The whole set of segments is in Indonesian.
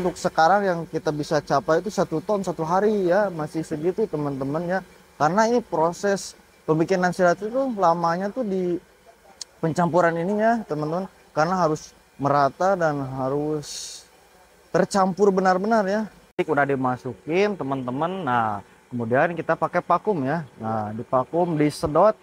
Untuk sekarang yang kita bisa capai itu 1 ton 1 hari ya, masih segitu teman-teman ya. Karena ini proses pembikinan silat itu lamanya tuh di pencampuran ininya teman-teman, karena harus merata dan harus tercampur benar-benar ya. Udah dimasukin teman-teman. Nah, kemudian kita pakai vakum ya. Nah, di vakum disedot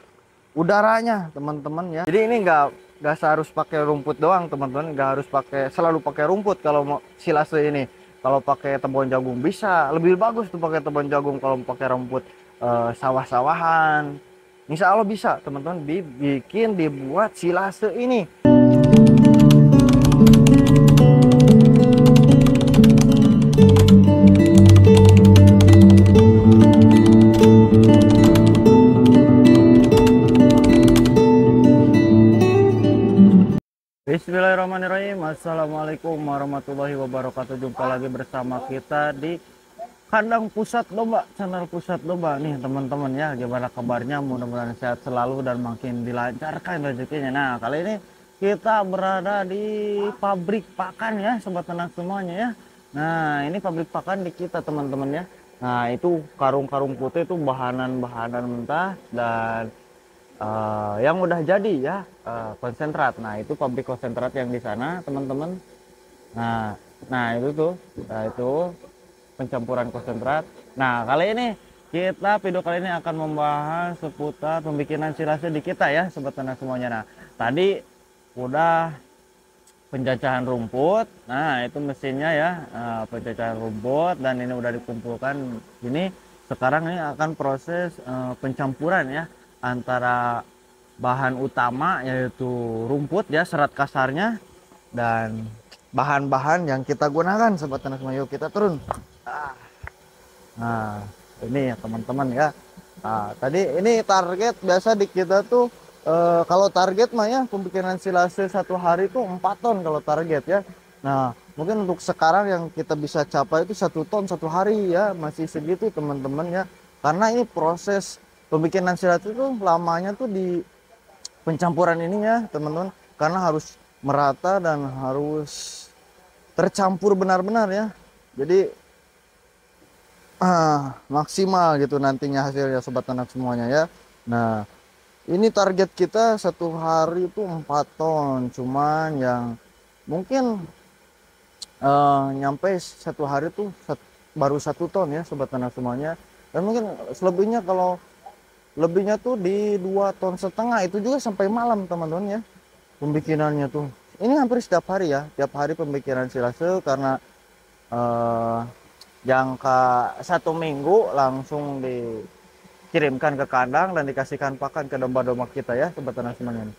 udaranya teman-teman ya. Jadi ini nggak harus pakai rumput doang teman-teman, nggak harus selalu pakai rumput kalau mau silase ini. Kalau pakai tebon jagung bisa lebih bagus tuh pakai tebon jagung. Kalau pakai rumput sawah-sawahan, insya Allah bisa teman-teman dibuat silase ini. Bismillahirrahmanirrahim. Assalamualaikum warahmatullahi wabarakatuh. Jumpa lagi bersama kita di kandang pusat domba, channel pusat domba nih teman-teman ya. Gimana kabarnya? Mudah-mudahan sehat selalu dan makin dilancarkan rezekinya. Nah, kali ini kita berada di pabrik pakan ya, sobat ternak semuanya ya. Nah, ini pabrik pakan di kita teman-teman ya. Nah, itu karung-karung putih itu bahanan-bahanan mentah dan yang udah jadi ya, konsentrat. Nah, itu pabrik konsentrat yang di sana teman-teman. Nah, itu pencampuran konsentrat. Nah, kali ini video kali ini akan membahas seputar pembikinan silase di kita ya, sobat ternak semuanya. Nah, tadi udah penjajahan rumput. Nah, itu mesinnya ya, penjajahan rumput, dan ini udah dikumpulkan. Ini sekarang ini akan proses pencampuran ya antara bahan utama yaitu rumput ya, serat kasarnya, dan bahan-bahan yang kita gunakan, sobat ternak semua. Yuk kita turun. Nah, ini ya teman-teman ya. Nah, tadi ini target biasa di kita tuh, kalau target mah ya pembikinan silase 1 hari itu 4 ton kalau target ya. Nah, mungkin untuk sekarang yang kita bisa capai itu 1 ton 1 hari ya, masih segitu teman-teman ya. Karena ini proses pembikinan silase itu lamanya tuh di pencampuran ininya teman-teman, karena harus merata dan harus tercampur benar-benar ya. Jadi maksimal gitu nantinya hasilnya, sobat ternak semuanya ya. Nah, ini target kita 1 hari itu 4 ton, cuman yang mungkin nyampe 1 hari tuh baru 1 ton ya, sobat ternak semuanya. Dan mungkin selebihnya, kalau lebihnya tuh di 2,5 ton, itu juga sampai malam teman-teman ya pembikinannya tuh. Ini hampir setiap hari ya, tiap hari pembikinan silase, karena jangka 1 minggu langsung dikirimkan ke kandang dan dikasihkan pakan ke domba-domba kita ya, sobat ternak semuanya.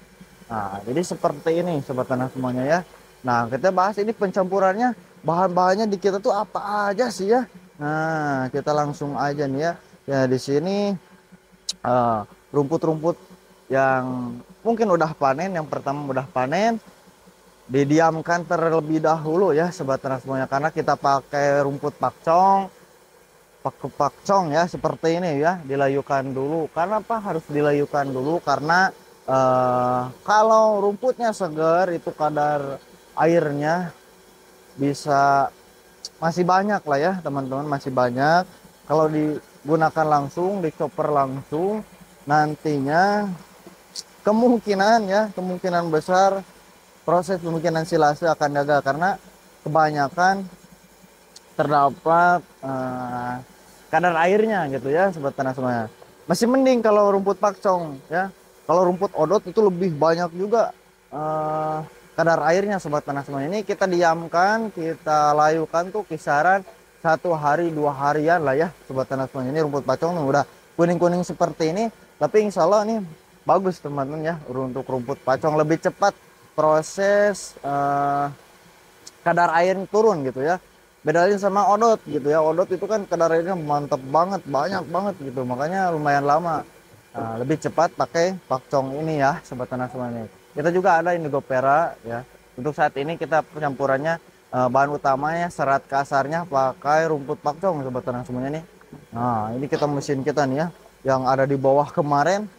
Nah, jadi seperti ini sobat ternak semuanya ya. Nah, kita bahas ini pencampurannya, bahan-bahannya di kita tuh apa aja sih ya. Nah, kita langsung aja nih ya. Ya, di sini rumput-rumput yang mungkin udah panen, yang pertama udah panen, didiamkan terlebih dahulu ya, sobat ternak semuanya, karena kita pakai rumput pakcong ya, seperti ini ya. Dilayukan dulu. Karena apa harus dilayukan dulu? Karena kalau rumputnya segar itu kadar airnya bisa masih banyak lah ya teman-teman, masih banyak. Kalau digunakan langsung, dicoper langsung, nantinya kemungkinan besar proses pembikinan silase akan gagal, karena kebanyakan terdapat kadar airnya gitu ya, sobat tanah semuanya. Masih mending kalau rumput pakcong ya. Kalau rumput odot itu lebih banyak juga kadar airnya, sobat tanah semuanya. Ini kita diamkan, kita layukan tuh kisaran 1 hari 2 harian lah ya, sobat tanah semuanya. Ini rumput pakcong udah kuning-kuning seperti ini, tapi insya Allah ini bagus teman-teman ya. Untuk rumput pakcong lebih cepat proses kadar air turun gitu ya, bedain sama odot gitu ya. Odot itu kan kadar airnya mantap banget, banyak banget gitu, makanya lumayan lama. Nah, lebih cepat pakai pakcong ini ya, sobat tanah semuanya. Kita juga ada indigo pera ya. Untuk saat ini kita pencampurannya, bahan utamanya serat kasarnya pakai rumput pakcong, sobat tanah semuanya nih. Nah, ini kita mesin kita nih ya, yang ada di bawah kemarin,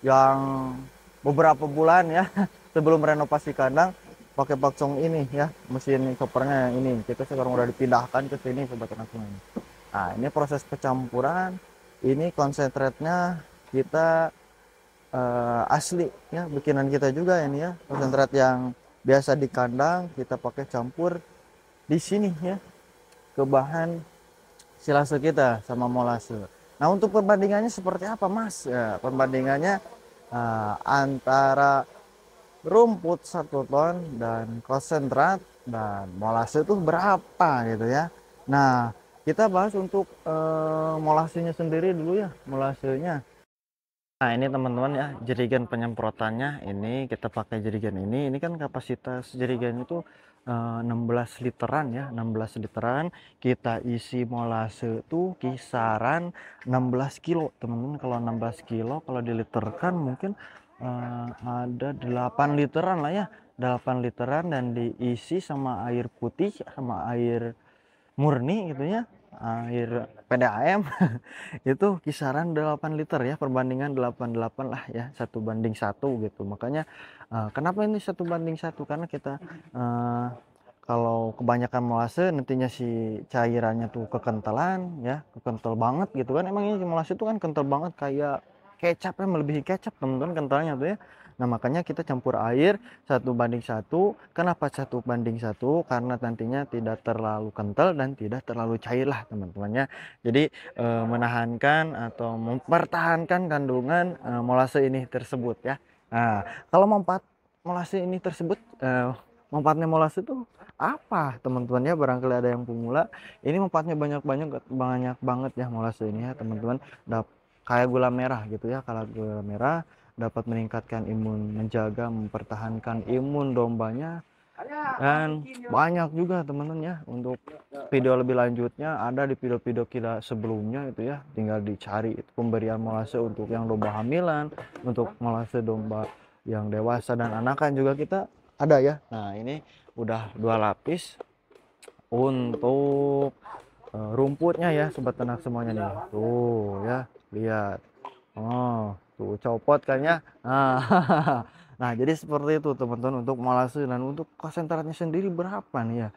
yang beberapa bulan ya sebelum renovasi kandang. pakai bakcong ini ya, mesin choppernya yang ini kita sekarang udah dipindahkan ke sini sobat ternak semuanya. Nah ini proses pencampuran, ini konsentratnya kita asli ya, bikinan kita juga ini ya, konsentrat yang biasa di kandang kita pakai campur di sini ya ke bahan silase kita sama molase. Nah untuk perbandingannya seperti apa Mas? Ya, perbandingannya antara rumput 1 ton dan konsentrat dan molase itu berapa gitu ya. Nah kita bahas untuk molasenya sendiri dulu ya, molasenya. Nah ini teman-teman ya, jerigen penyemprotannya ini kita pakai jerigen ini kan kapasitas jerigen itu 16 literan ya, 16 literan. Kita isi molase itu kisaran 16 kilo teman-teman. Kalau 16 kilo kalau diliterkan mungkin ada 8 literan lah ya, 8 literan, dan diisi sama air putih sama air murni gitu ya, air PDAM itu kisaran 8 liter ya, perbandingan 88 lah ya, 1:1 gitu. Makanya kenapa ini 1:1, karena kita kalau kebanyakan molase nantinya si cairannya tuh kekentalan ya, kekental banget gitu kan. Emang ini molase itu kan kental banget kayak kecap ya, melebihi kecap teman-teman kentalnya tuh ya. Nah makanya kita campur air 1:1. Kenapa 1:1? Karena nantinya tidak terlalu kental dan tidak terlalu cair lah teman-temannya. Jadi menahankan atau mempertahankan kandungan molase ini tersebut ya. Nah kalau manfaat molase ini tersebut, manfaatnya molase itu apa teman-teman ya, barangkali ada yang pemula, ini manfaatnya banyak banget ya molase ini ya teman-teman. Kayak gula merah gitu ya, kalau gula merah dapat meningkatkan imun, menjaga mempertahankan imun dombanya. Dan banyak juga teman-teman ya, untuk video lebih lanjutnya ada di video-video kita sebelumnya itu ya, tinggal dicari itu pemberian molase untuk yang domba hamilan, untuk molase domba yang dewasa dan anakan juga kita ada ya. Nah ini udah 2 lapis untuk rumputnya ya sobat ternak semuanya nih, tuh ya lihat. Oh, tuh copot kan ya. Nah, nah jadi seperti itu teman-teman untuk molase. Dan untuk konsentratnya sendiri berapa nih ya.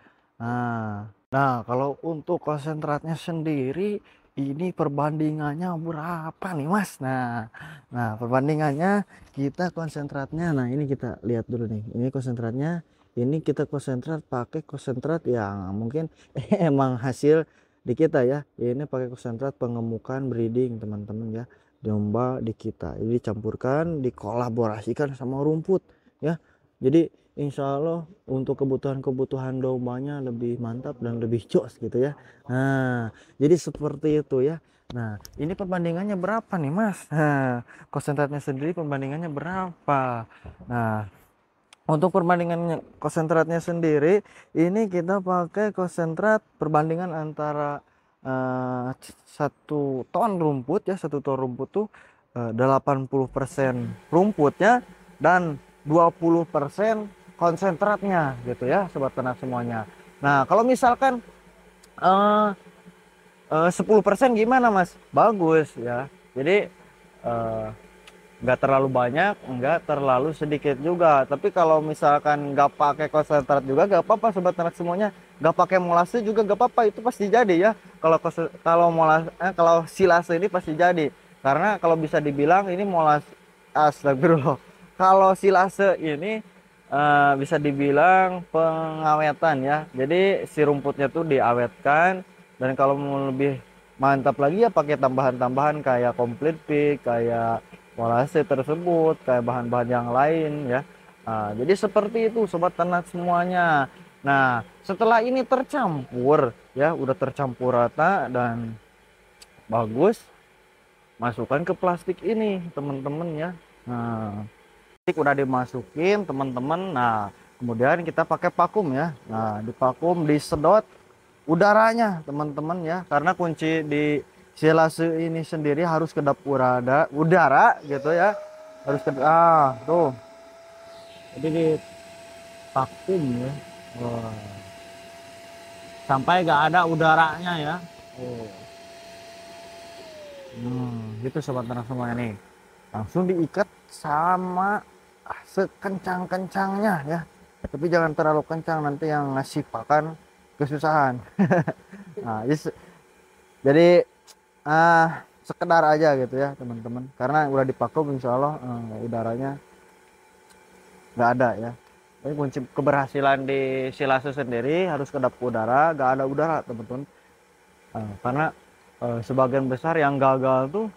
Nah kalau untuk konsentratnya sendiri ini perbandingannya berapa nih Mas. Nah perbandingannya kita konsentratnya, nah ini kita lihat dulu nih, ini konsentratnya. Ini kita konsentrat pakai konsentrat yang mungkin emang hasil di kita ya. Ini pakai konsentrat pengemukan breeding teman-teman ya, domba di kita. Ini dicampurkan, dikolaborasikan sama rumput ya. Jadi insya Allah untuk kebutuhan dombanya lebih mantap dan lebih jos gitu ya. Nah jadi seperti itu ya. Nah ini perbandingannya berapa nih Mas? Nah, konsentratnya sendiri perbandingannya berapa? Nah untuk perbandingannya konsentratnya sendiri ini kita pakai konsentrat perbandingan antara 1 ton rumput ya, 1 ton rumput tuh 80% rumputnya dan 20% konsentratnya gitu ya sobat ternak semuanya. Nah kalau misalkan 10% gimana Mas? Bagus ya. Jadi eh, nggak terlalu banyak, nggak terlalu sedikit juga. Tapi kalau misalkan nggak pakai konsentrat juga nggak apa-apa sobat ternak semuanya, nggak pakai molase juga nggak apa-apa, itu pasti jadi ya. Kalau silase ini pasti jadi, karena kalau bisa dibilang ini astagfirullah, kalau silase ini bisa dibilang pengawetan ya. Jadi si rumputnya tuh diawetkan, dan kalau mau lebih mantap lagi ya pakai tambahan-tambahan kayak complete pick, kayak molase tersebut, kayak bahan-bahan yang lain ya. Nah, jadi seperti itu sobat ternak semuanya. Nah setelah ini tercampur ya, udah tercampur rata dan bagus, masukkan ke plastik ini teman-teman ya. Nah plastik udah dimasukin teman-teman. Nah kemudian kita pakai vakum ya. Nah di vakum, disedot udaranya teman-teman ya, karena kunci di silase ini sendiri harus kedap udara gitu ya, harus kedap tuh, jadi di vakum ya. Wah, sampai gak ada udaranya ya. Oh. Gitu sobat ternak semuanya nih, langsung diikat sama sekencang-kencangnya ya. tapi jangan terlalu kencang, nanti yang ngasih pakan kesusahan. Nah, jadi sekedar aja gitu ya teman-teman, karena udah dipakum insya Allah udaranya nggak ada ya. Tapi kunci keberhasilan di silase sendiri harus kedap udara, nggak ada udara teman-teman. Karena sebagian besar yang gagal tuh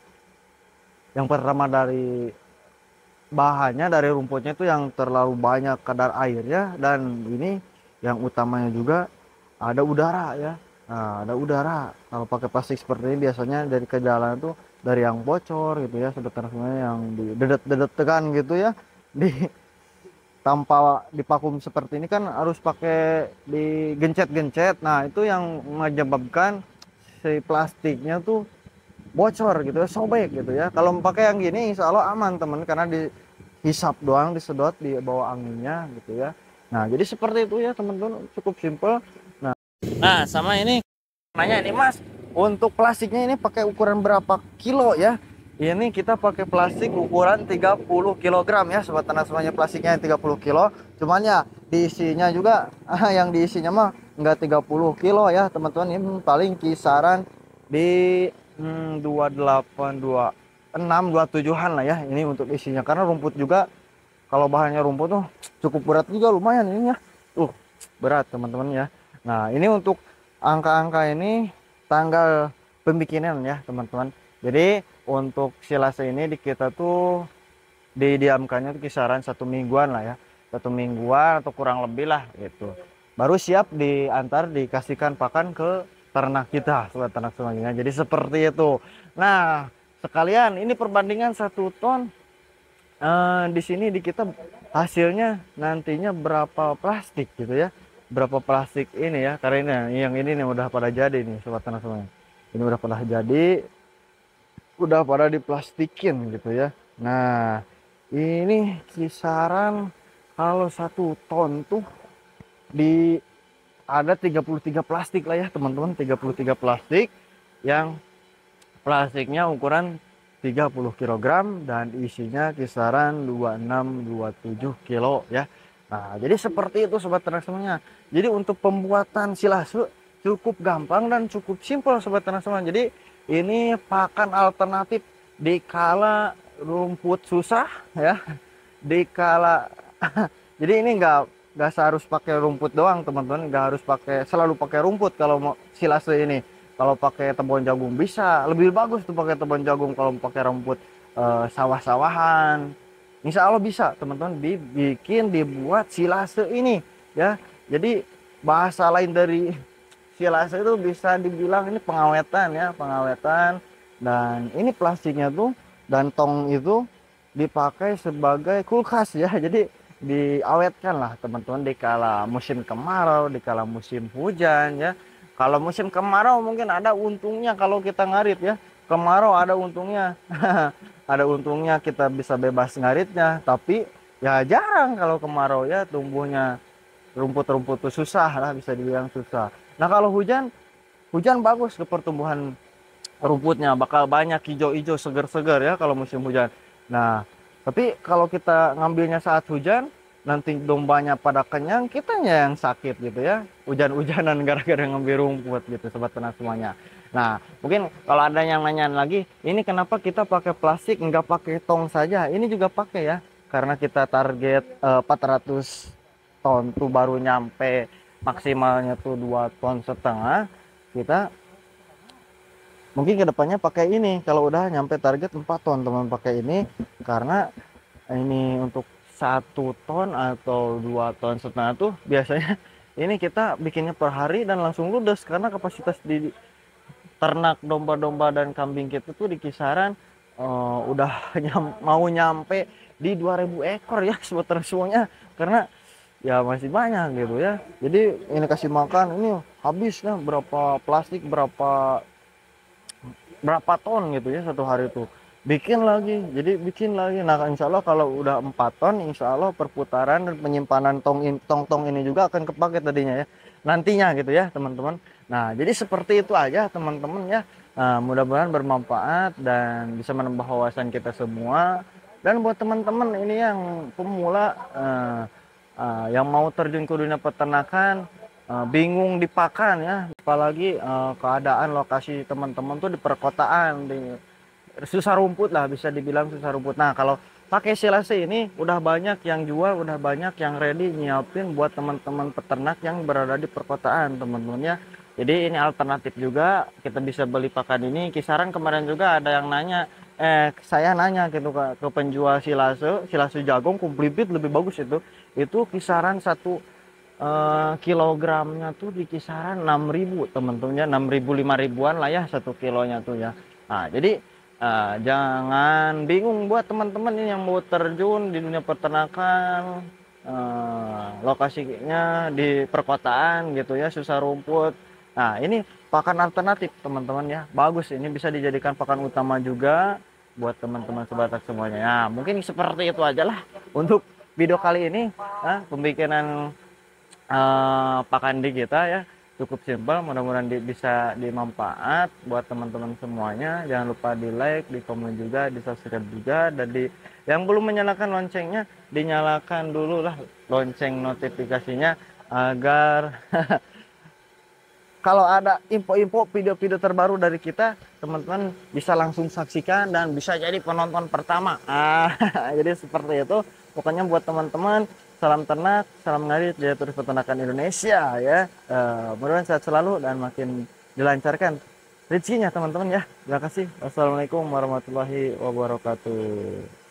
yang pertama dari bahannya, dari rumputnya itu yang terlalu banyak kadar airnya, dan ini yang utamanya juga ada udara ya. Nah, ada udara kalau pakai plastik seperti ini biasanya dari kejalan tuh, dari yang bocor gitu ya sebetulnya, yang didedet-dedet tekan gitu ya, di tanpa dipakum seperti ini kan harus pakai digencet-gencet. Nah itu yang menyebabkan si plastiknya tuh bocor gitu ya, sobek gitu ya. Kalau pakai yang gini insya Allah aman temen, karena dihisap doang, disedot di bawah anginnya gitu ya. Nah jadi seperti itu ya teman-teman, cukup simple. Nah sama ini nanya ini Mas, untuk plastiknya ini pakai ukuran berapa kilo ya? Ini kita pakai plastik ukuran 30 kg ya sobat tanah semuanya, plastiknya 30 kilo. Cuman ya diisinya juga yang diisinya mah enggak 30 kilo ya teman-teman, ini paling kisaran di 28, 26, 27-an lah ya ini untuk isinya, karena rumput juga kalau bahannya rumput tuh cukup berat juga, lumayan ini ya. Berat teman-teman ya. Nah, ini untuk angka-angka ini tanggal pembikinan ya teman-teman. Jadi untuk silase ini di kita tuh didiamkannya tuh kisaran 1 mingguan lah ya, 1 mingguan atau kurang lebih lah gitu, baru siap diantar dikasihkan pakan ke ternak kita sobat ternak semuanya. Jadi seperti itu. Nah sekalian ini perbandingan 1 ton di sini di kita hasilnya nantinya berapa plastik gitu ya, berapa plastik ini ya, karena ini yang ini nih udah pada jadi nih sobat ternak semuanya, ini udah pada jadi, udah pada diplastikin gitu ya. Nah ini kisaran kalau 1 ton tuh di ada 33 plastik lah ya teman-teman, 33 plastik yang plastiknya ukuran 30 kg dan isinya kisaran 26-27 kilo ya. Nah jadi seperti itu sobat ternak semuanya. Jadi untuk pembuatan silase cukup gampang dan cukup simpel sobat ternak semuanya. Jadi ini pakan alternatif dikala rumput susah ya, dikala jadi ini nggak seharus pakai rumput doang teman-teman, nggak harus selalu pakai rumput kalau mau silase ini. Kalau pakai tebon jagung bisa, lebih bagus tuh pakai tebon jagung. Kalau pakai rumput sawah-sawahan insya Allah bisa teman-teman dibuat silase ini ya. Jadi bahasa lain dari silase itu bisa dibilang ini pengawetan ya, pengawetan. Dan ini plastiknya tuh dan tong itu dipakai sebagai kulkas ya, jadi diawetkan lah teman-teman di kala musim kemarau, di kala musim hujan ya. Kalau musim kemarau mungkin ada untungnya kalau kita ngarit ya, kemarau ada untungnya. Ada untungnya kita bisa bebas ngaritnya, tapi ya jarang kalau kemarau ya, tumbuhnya rumput-rumput itu susah lah, bisa dibilang susah. Nah kalau hujan, hujan bagus ke pertumbuhan rumputnya, bakal banyak hijau-hijau segar-segar ya kalau musim hujan. Nah tapi kalau kita ngambilnya saat hujan, nanti dombanya pada kenyang, kitanya yang sakit gitu ya, hujan-hujanan gara-gara ngambil rumput gitu sobat ternak semuanya. Nah mungkin kalau ada yang nanya lagi, ini kenapa kita pakai plastik nggak pakai tong saja? Ini juga pakai ya, karena kita target 400 ton tuh baru nyampe maksimalnya tuh 2,5 ton. Kita mungkin kedepannya pakai ini kalau udah nyampe target 4 ton teman, pakai ini karena ini untuk 1 ton atau 2,5 ton tuh biasanya ini kita bikinnya per hari dan langsung ludes, karena kapasitas di ternak domba-domba dan kambing kita tuh di kisaran udah mau nyampe di 2000 ekor ya sebetulnya semuanya, karena ya masih banyak gitu ya. Jadi ini kasih makan ini habisnya berapa plastik, berapa ton gitu ya satu hari itu, bikin lagi, jadi bikin lagi. Nah insya Allah kalau udah 4 ton insya Allah perputaran dan penyimpanan tong-tong ini juga akan kepake tadinya ya nantinya gitu ya teman-teman. Nah jadi seperti itu aja teman-teman ya. Nah, mudah-mudahan bermanfaat dan bisa menambah wawasan kita semua. Dan buat teman-teman ini yang pemula yang mau terjun ke dunia peternakan bingung di pakan ya, apalagi keadaan lokasi teman-teman tuh di perkotaan, di susah rumput lah, bisa dibilang susah rumput. Nah, kalau pakai silase ini udah banyak yang jual, udah banyak yang ready nyiapin buat teman-teman peternak yang berada di perkotaan, teman-teman ya. Jadi ini alternatif juga, kita bisa beli pakan ini. Kisaran kemarin juga ada yang nanya, saya nanya gitu ke penjual silase jagung kumplibit lebih bagus itu kisaran satu kilogramnya tuh di kisaran 6.000 teman-teman ya, 6.000 5.000-an lah ya satu kilonya tuh ya. Nah, jadi jangan bingung buat teman-teman ini yang mau terjun di dunia peternakan, lokasinya di perkotaan gitu ya, susah rumput. Nah, ini pakan alternatif teman-teman ya, bagus, ini bisa dijadikan pakan utama juga buat teman-teman sebatak semuanya ya. Mungkin seperti itu aja lah untuk video kali ini, pembikinan pakan di kita ya, cukup simpel. Mudah-mudahan bisa dimanfaat buat teman-teman semuanya. Jangan lupa di like, di komen juga, di subscribe juga, dan yang belum menyalakan loncengnya dinyalakan dulu lah lonceng notifikasinya, agar kalau ada info-info video-video terbaru dari kita, teman-teman bisa langsung saksikan dan bisa jadi penonton pertama. Jadi seperti itu. Pokoknya buat teman-teman, salam ternak, salam ngarit dari Terus Peternakan Indonesia ya. Mudah-mudahan sehat selalu dan makin dilancarkan rezekinya teman-teman ya. Terima kasih. Wassalamualaikum warahmatullahi wabarakatuh.